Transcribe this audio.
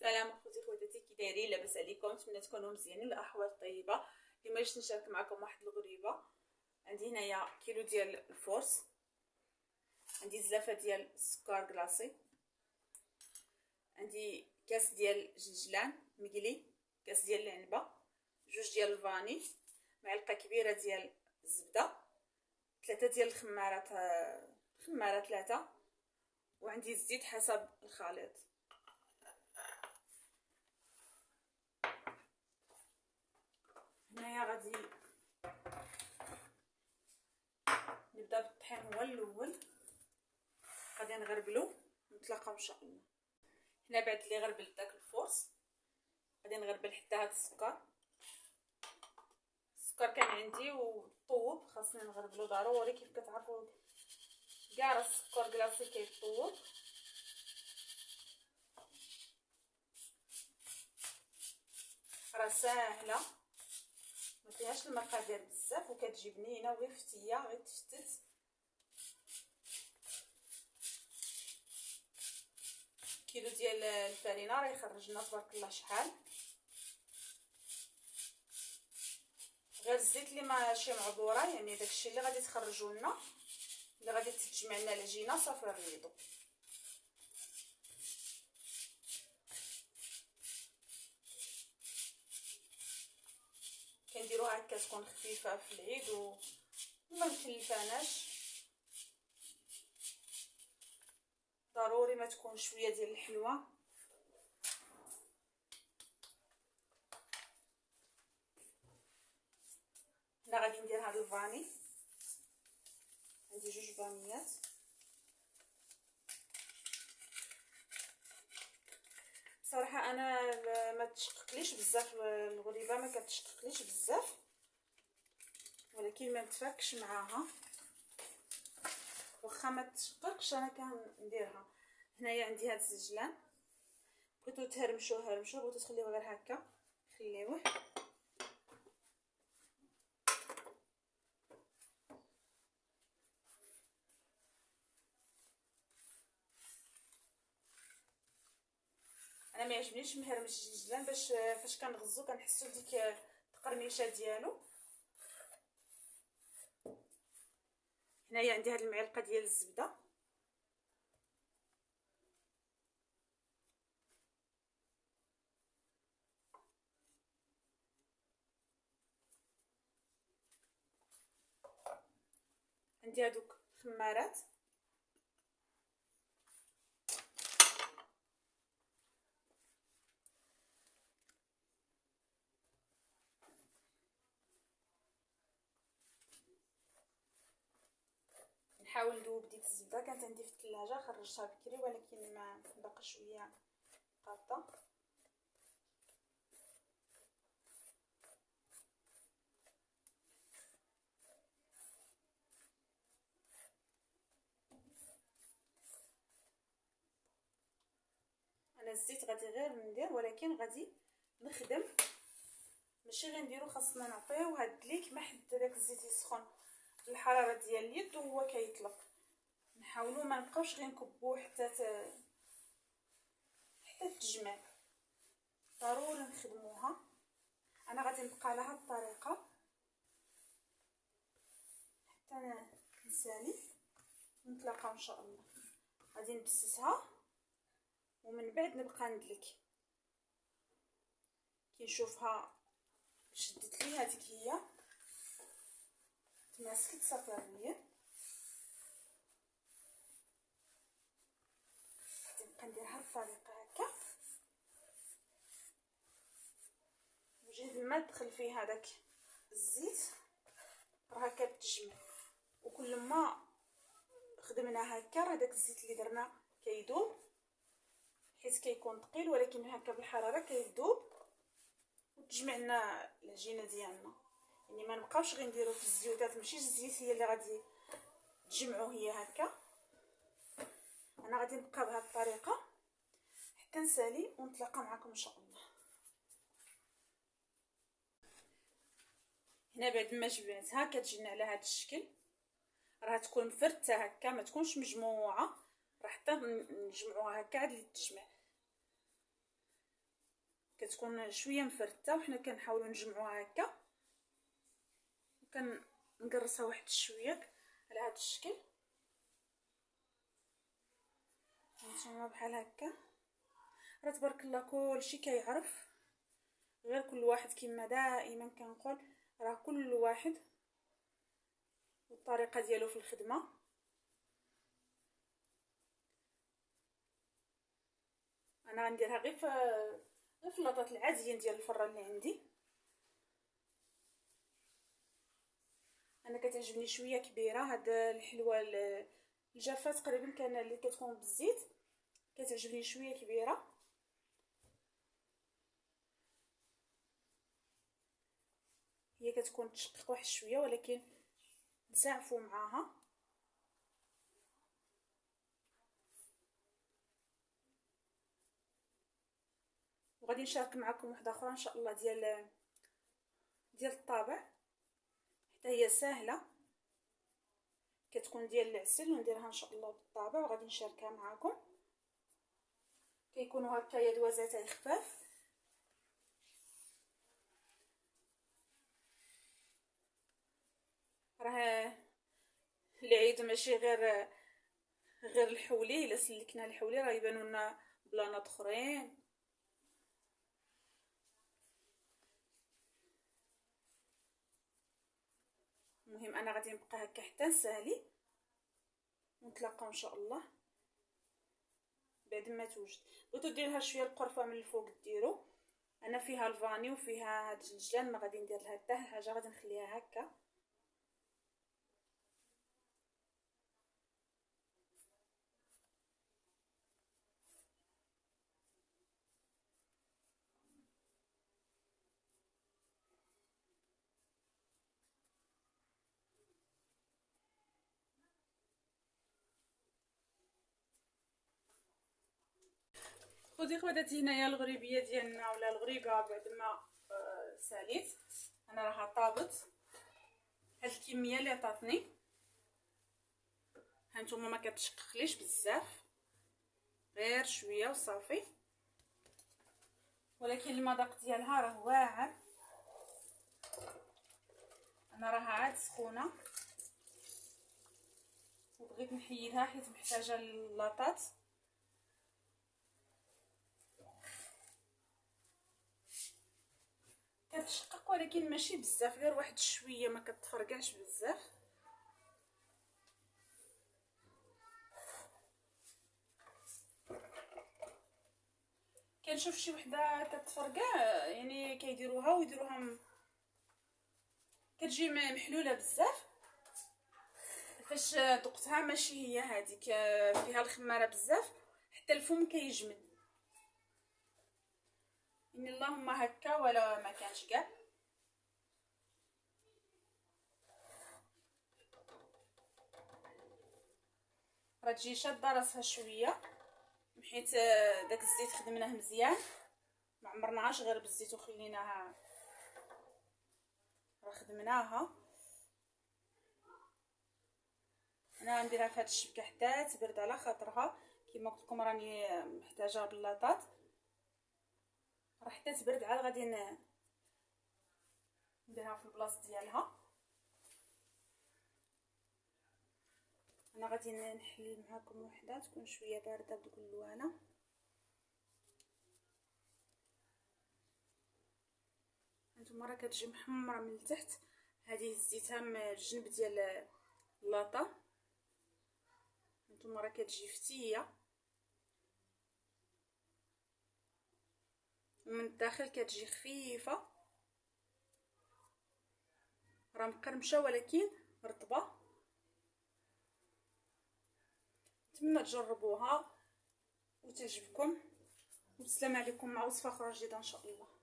سلام اخوتي خواتاتي، كي دايرين؟ لاباس عليكم؟ نتمنى تكونوا مزيانين، الاحوال طيبه. اليوم جيت نشارك معكم واحد الغريبه. عندي هنايا كيلو ديال الفورس، عندي زلافه ديال السكر كلاصي، عندي كاس ديال الجلجلان مقلي، كاس ديال العنبه، جوج ديال الفاني، معلقه كبيره ديال الزبده، 3 ديال الخمارات، خماره 3، وعندي الزيت حسب الخليط. هنايا غادي نبدا بالطحين. هو الاول غادي نغربلو، نتلاقاو ان شاء الله. هنا بعد اللي غربلت داك الفورس غادي نغربل حتى هاد السكر كان عندي وطوب، خاصني نغربلو ضروري. كيف كتعرفوا كاع راه السكر كلاصي كيطوب. راه ساهله، ما فيهاش المقادير بزاف وكتجي بنينه وغير فتيه، غير تفتت. كيلو ديال الفرينه راه يخرج لنا تبارك الله شحال. غير الزيت اللي ماشي معبوره، يعني داكشي اللي غادي تخرجوا لنا، اللي غادي تتجمع لنا العجينه صافي نريضو. كنديروها هكا تكون خفيفه في العيد وما مكلفاناش. ضروري ما تكون شويه ديال الحلوه. هنا غادي ندير هاد الفاني، عندي جوج فانيات. صراحه انا ما تشققليش بزاف الغريبه، ما كتشققليش بزاف، ولكن ما نتفاكش معاها. واخا ما تشققش انا كنديرها. هنايا عندي هاد الزجلان، بغيتو تهرمشوه هرمشوه، بغيتو تخليوه غير هكا خليوه. انا ما يعجبنيش مهرمش الزجلان، باش فاش كنغزو كنحسوا بديك التقرميشه ديالو. هنايا عندي هاد المعلقه ديال الزبده، عندي هادوك الخمارات، نحاول ندوب ديك الزبده. كانت عندي في الثلاجه خرجتها بكري، ولكن ما باقي شويه قاطه. انا الزيت غادي غير ندير، ولكن غادي نخدم، ماشي غير نديرو. خاصنا نعطيو هاد الدليك ما حد داك الزيت يسخن الحراره ديال اليد وهو كيطلق. نحاولوا ما نبقاوش غير نكبوه حتى تجمع. ضروري نخدموها. انا غادي نبقى على هاد الطريقه حتى نسالي ونتلاقاو ان شاء الله. غادي نبسسها ومن بعد نبقى ندلك. كي نشوفها شدت لي هذيك هي تماسكت صافي رميه. غادي نبقى نديرها بطريقه هكا، وجهد ما دخل فيه هذاك الزيت راه كتجمع. وكل ما خدمنا هكا راه داك الزيت اللي درنا كيذوب، حيت كيكون ثقيل، ولكن هكا بالحراره كيذوب وتجمع لنا العجينه ديالنا. يعني ما نبقاوش غير نديرو في الزيوتات، ماشي الزيت هي اللي غادي تجمعو هي هكا. انا غادي نبقى بهذه الطريقه حتى نسالي ونتلاقى معكم ان شاء الله. هنا بعد ما جمعتها كتجينا على هذا الشكل، راه تكون مفرته هكا، ما تكونش مجموعه، راه حتى نجمعوها هكا عاد اللي تجمع. كتكون شويه مفرته، وحنا كنحاولوا نجمعوها هكا وكنقرصها واحد شويه على هذا الشكل. هانتوما بحال هكا. راه تبارك الله كلشي كيعرف، غير كل واحد كما دائما كنقول، راه كل واحد والطريقه ديالو في الخدمه. انا غنديرها غير في اللاطات العاديين ديال الفران اللي عندي. انا كتعجبني شويه كبيره هاد الحلوه الجافه، تقريبا كان اللي كتكون بالزيت كتعجبني شويه كبيره. هي كتكون تشقق واحد شويه، ولكن نسعفوا معاها. وغادي نشارك معكم واحده اخرى ان شاء الله ديال الطابع، حتى هي سهله، كتكون ديال العسل، ونديرها ان شاء الله بالطابع وغادي نشاركها معكم. كيكونوا هكايا دوازات خفاف. راه العيد ماشي غير الحولي، الا سلكنا الحولي راه يبانوا لنا بلانات اخرين. المهم انا غادي نبقى هكا حتى نسالي، ونتلاقاو ان شاء الله بعد ما توجد. بغيتو دير لها شويه القرفه من الفوق ديروا. انا فيها الفاني وفيها هاد الجلجال، ما غادي ندير لها حتى حاجه، غادي نخليها هكا. خذي خواتاتي هنايا الغريبيه ديالنا ولا الغريبه بعد ما ساليت. انا راها طابت هاد الكميه اللي عطاتني. هانتوما ما كتشققليش بزاف، غير شويه وصافي، ولكن المذاق ديالها راه واعر. انا راها عاد سخونه وبغيت نحيدها حيت محتاجه اللاطات. كتشقق ولكن ماشي بزاف، غير واحد شويه، ما كتفرقعش بزاف. كنشوف شي وحده كتفرقع، يعني كيديروها ويديروها كتجي محلوله بزاف. فاش دقتها ماشي هي هذيك، فيها الخماره بزاف حتى الفم كيجمد. ان اللهم هكا ولا ما كانش كاع. راه تجي شاده راسها شويه، حيت داك الزيت خدمناه مزيان، ما عمرناهاش غير بالزيت وخليناها، راه خدمناها. انا غنديرها في هذه الشبكه حتى تبرد على خاطرها، كما قلت لكم راني محتاجه بلاطات، راه حتى تبرد عاد غادي نديرها في البلاصه ديالها. انا غادي نحل معكم وحده تكون شويه بارده بدوك اللوانه. هانتوما راه كتجي محمره من التحت، هذه هزيتها من الجنب ديال اللاطه. هانتوما راه كتجي فتيه، ومن الداخل كتجي خفيفه، راه مقرمشه ولكن رطبه. نتمنى تجربوها وتعجبكم، والسلام عليكم مع وصفه اخرى جديده ان شاء الله.